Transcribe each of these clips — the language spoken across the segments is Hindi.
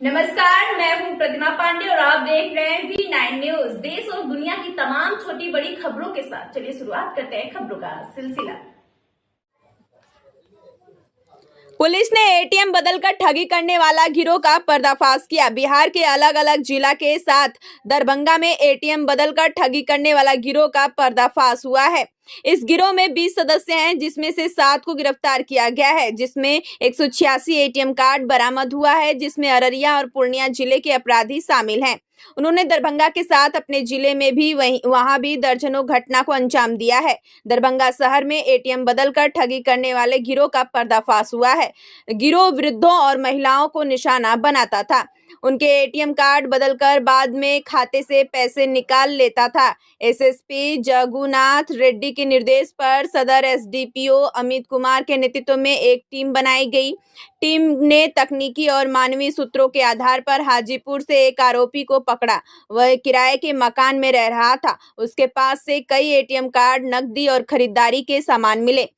नमस्कार, मैं हूं प्रतिमा पांडे और आप देख रहे हैं V9 न्यूज। देश और दुनिया की तमाम छोटी बड़ी खबरों के साथ चलिए शुरुआत करते हैं खबरों का सिलसिला। पुलिस ने एटीएम बदलकर ठगी करने वाला गिरोह का पर्दाफाश किया। बिहार के अलग अलग जिला के साथ दरभंगा में एटीएम बदलकर ठगी करने वाला गिरोह का पर्दाफाश हुआ है। इस गिरोह में 20 सदस्य हैं, जिसमें से 7 को गिरफ्तार किया गया है, जिसमें 186 एटीएम कार्ड बरामद हुआ है, जिसमें अररिया और पूर्णिया जिले के अपराधी शामिल हैं। उन्होंने दरभंगा के साथ अपने जिले में भी वहां भी दर्जनों घटना को अंजाम दिया है। दरभंगा शहर में एटीएम बदलकर ठगी करने वाले गिरोह का पर्दाफाश हुआ है। गिरोह वृद्धों और महिलाओं को निशाना बनाता था। उनके एटीएम कार्ड बदलकर बाद में खाते से पैसे निकाल लेता था। एसएसपी जगुनाथ रेड्डी के निर्देश पर सदर एसडीपीओ अमित कुमार के नेतृत्व में एक टीम बनाई गई। टीम ने तकनीकी और मानवीय सूत्रों के आधार पर हाजीपुर से एक आरोपी को पकड़ा। वह किराए के मकान में रह रहा था। उसके पास से कई एटीएम कार्ड, नकदी और खरीदारी के सामान मिले।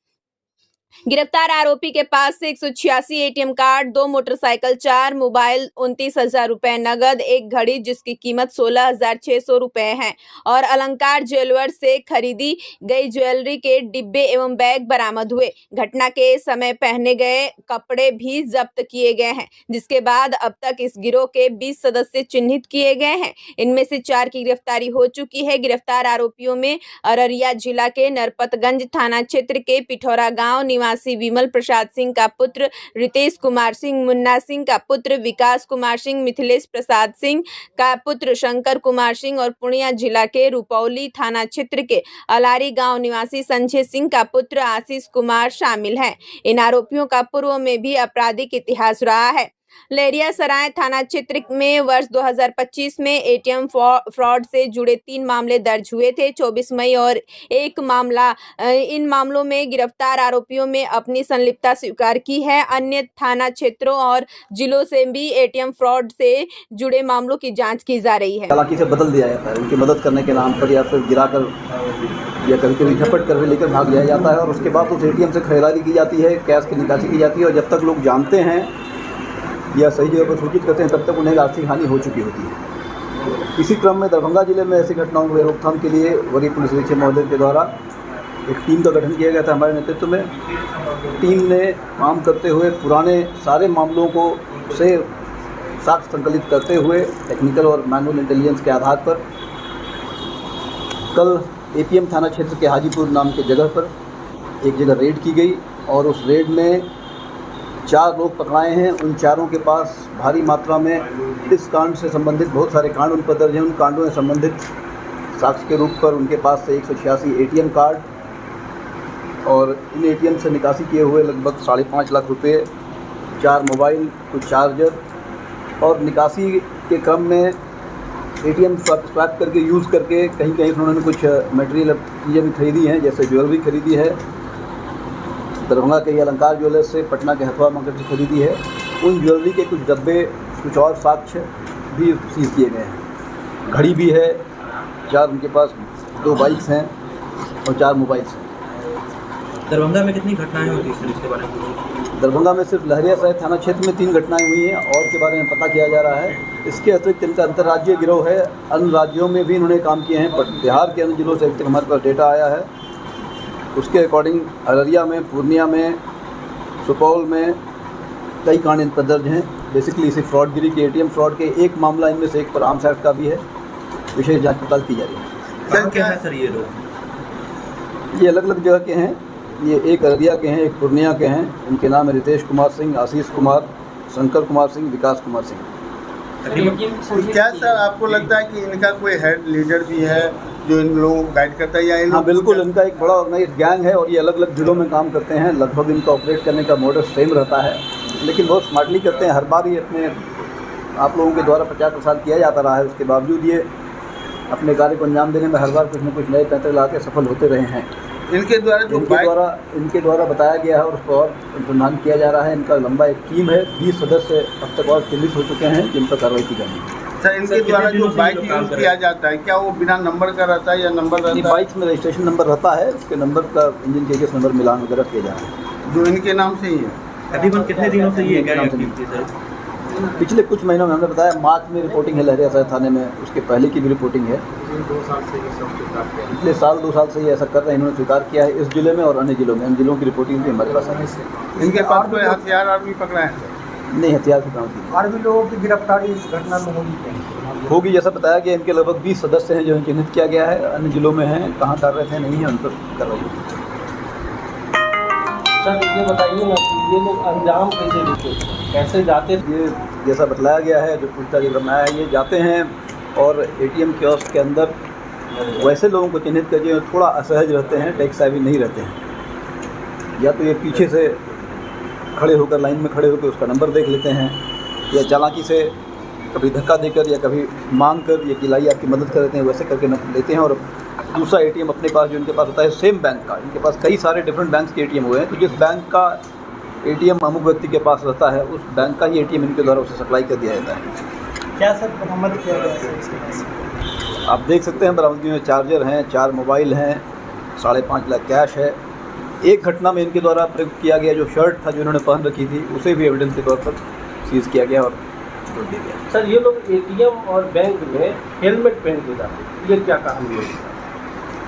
गिरफ्तार आरोपी के पास से 186 एटीएम कार्ड, 2 मोटरसाइकिल, 4 मोबाइल, 29,000 रुपए नगद, एक घड़ी जिसकी कीमत 16,600 रुपए है और अलंकार ज्वेलर्स से खरीदी गई ज्वेलरी के डिब्बे एवं बैग बरामद हुए। घटना के समय पहने गए कपड़े भी जब्त किए गए हैं, जिसके बाद अब तक इस गिरोह के 20 सदस्य चिन्हित किए गए हैं। इनमें से 4 की गिरफ्तारी हो चुकी है। गिरफ्तार आरोपियों में अररिया जिला के नरपतगंज थाना क्षेत्र के पिठौरा गाँव निवासी विमल प्रसाद सिंह का पुत्र रितेश कुमार सिंह, मुन्ना सिंह का पुत्र विकास कुमार सिंह, मिथिलेश प्रसाद सिंह का पुत्र शंकर कुमार सिंह और पूर्णिया जिला के रुपौली थाना क्षेत्र के अलारी गांव निवासी संजय सिंह का पुत्र आशीष कुमार शामिल हैं। इन आरोपियों का पूर्व में भी आपराधिक इतिहास रहा है। लहरियासराय थाना क्षेत्र में वर्ष 2025 में एटीएम फ्रॉड से जुड़े 3 मामले दर्ज हुए थे। 24 मई और 1 मामला। इन मामलों में गिरफ्तार आरोपियों में अपनी संलिप्तता स्वीकार की है। अन्य थाना क्षेत्रों और जिलों से भी एटीएम फ्रॉड से जुड़े मामलों की जांच की जा रही है। चालाकी से बदल दिया जाता है, उनकी मदद करने के नाम पर या फिर गिराकर या कभी झपट कर लेकर भाग लिया जाता है और उसके बाद उस एटीएम से खरीदारी की जाती है, कैश की निकासी की जाती है और जब तक लोग जानते हैं या सही जगह पर सूचित करते हैं तब तक उन्हें आर्थिक हानि हो चुकी होती है। इसी क्रम में दरभंगा जिले में ऐसी घटनाओं की रोकथाम के लिए वरीय पुलिस अधीक्षक महोदय के द्वारा एक टीम का गठन किया गया था हमारे नेतृत्व में। टीम ने काम करते हुए पुराने सारे मामलों को से साक्ष्य संकलित करते हुए टेक्निकल और मैनुअल इंटेलिजेंस के आधार पर कल एपीएम थाना क्षेत्र के हाजीपुर नाम के जगह पर एक जगह रेड की गई और उस रेड में 4 लोग पकड़ाए हैं। उन चारों के पास भारी मात्रा में इस कांड से संबंधित बहुत सारे कांड उन पर दर्ज हैं। उन कांडों से संबंधित साक्ष्य के रूप पर उनके पास से 186 एटीएम कार्ड और इन एटीएम से निकासी किए हुए लगभग 5.5 लाख रुपए, 4 मोबाइल, कुछ चार्जर और निकासी के क्रम में एटीएम स्वैप करके यूज़ करके कहीं कहीं उन्होंने कुछ मटेरियल चीज़ें भी खरीदी हैं, जैसे ज्वेलरी खरीदी है, दरभंगा के अलंकार ज्वेलर्स से, पटना के हथवा मार्केट से खरीदी है। उन ज्वेलरी के कुछ डब्बे, कुछ और साक्ष्य भी सीज किए गए हैं। घड़ी भी है, 4 उनके पास 2 बाइक्स हैं और 4 मोबाइल्स हैं। दरभंगा में कितनी घटनाएं हुई सर, इसके बारे में? दरभंगा में सिर्फ लहरियासराय थाना क्षेत्र में 3 घटनाएं हुई हैं और के बारे में पता किया जा रहा है। इसके अतिरिक्त इनका अंतर्राज्यीय गिरोह है, अन्य राज्यों में भी इन्होंने काम किए हैं, पर बिहार के अन्य जिलों से अब तक हमारे पास डेटा आया है। उसके अकॉर्डिंग अररिया में, पूर्णिया में, सुपौल में कई कांड इन पर दर्ज हैं। बेसिकली इसी फ्रॉडगिरी के, एटीएम फ्रॉड के एक मामला इनमें से एक पर आर्म्स एक्ट का भी है। विशेष जांच पड़ताल की जा रही है। सर क्या है सर ये लोग? ये अलग अलग जगह के हैं। ये एक अररिया के हैं, एक पूर्णिया के हैं। इनके नाम है रितेश कुमार सिंह, आशीष कुमार, शंकर कुमार सिंह, विकास कुमार सिंह। क्या सर आपको लगता है कि इनका कोई हेड लीडर भी है जो इन लोगों को गाइड करता है या इन? हाँ बिल्कुल, इनका एक बड़ा ऑर्गेनाइज गैंग है और ये अलग अलग जिलों में काम करते हैं। लगभग इनका ऑपरेट करने का मॉडल सेम रहता है, लेकिन बहुत स्मार्टली करते हैं। हर बार ये अपने आप लोगों के द्वारा प्रचार प्रसार किया जाता रहा है, उसके बावजूद ये अपने कार्य को अंजाम देने में हर बार कुछ न कुछ नए तंत्र ला के सफल होते रहे हैं। इनके द्वारा बताया गया है और उस पर और अनुसंधान किया जा रहा है। इनका लंबा एक टीम है, 20 सदस्य अब तक और चिन्हित हो चुके हैं जिन पर कार्रवाई की जाएगी। सर इनके द्वारा जो बाइक यूज़ किया जाता है, क्या वो बिना नंबर का रहता है या नंबर रहता है? बाइक्स में रजिस्ट्रेशन नंबर रहता है, उसके नंबर का इंजन के केस नंबर मिलान वगैरह किया जा रहा है जो इनके नाम से ही है। करीबन कितने दिनों से ये गैंग एक्टिव थी सर? पिछले कुछ महीनों में हमने बताया मार्च में रिपोर्टिंग है लहरिया थाने में, उसके पहले की भी रिपोर्टिंग है। पिछले साल 2 साल से ये ऐसा कर रहे हैं, इन्होंने स्वीकार किया है इस जिले में और अन्य जिलों में। इन जिलों की रिपोर्टिंग भी हमारे पास आई है। इनके पास कोई हथियार आदमी पकड़ा है? नहीं, हथियार की बरामदगी नहीं। और भी लोगों की गिरफ्तारी इस घटना में होगी। होगी, जैसा बताया गया इनके लगभग 20 सदस्य हैं जो चिन्हित किया गया है, अन्य जिलों में हैं, कहाँ कर रहे थे नहीं है, उन पर कार्रवाई होगी। सर ये बताइए ना कि ये लोग अंजाम कैसे देते, कैसे जाते? ये जैसा बतलाया गया है, जो पूछताछ करना है, ये जाते हैं और एटीएम कियोस्क के अंदर वैसे लोगों को चिन्हित कर जो थोड़ा असहज रहते हैं, टेक सेवी नहीं रहते हैं। या तो ये पीछे से खड़े होकर लाइन में खड़े होकर उसका नंबर देख लेते हैं, या चालाकी से कभी धक्का देकर या कभी मांग कर या किलाई आपकी मदद कर देते हैं, वैसे करके नंबर लेते हैं। और दूसरा एटीएम अपने पास जो इनके पास होता है सेम बैंक का, इनके पास कई सारे डिफरेंट बैंक के एटीएम हुए हैं, तो जिस बैंक का एटीएम अमुक व्यक्ति के पास रहता है उस बैंक का ही एटीएम इनके द्वारा उसे सप्लाई कर दिया जाता है। क्या सर बरामद किया गया है इसके पास? आप देख सकते हैं बरामदगी में चार्जर हैं, 4 मोबाइल हैं, 5.5 लाख कैश है। एक घटना में इनके द्वारा प्रयुक्त किया गया जो शर्ट था जो इन्होंने पहन रखी थी, उसे भी एविडेंस के तौर पर सीज किया गया और छोड़ दिया गया। सर ये लोग एटीएम और बैंक में हेलमेट पहन के जाते हैं, ये क्या कहानी है?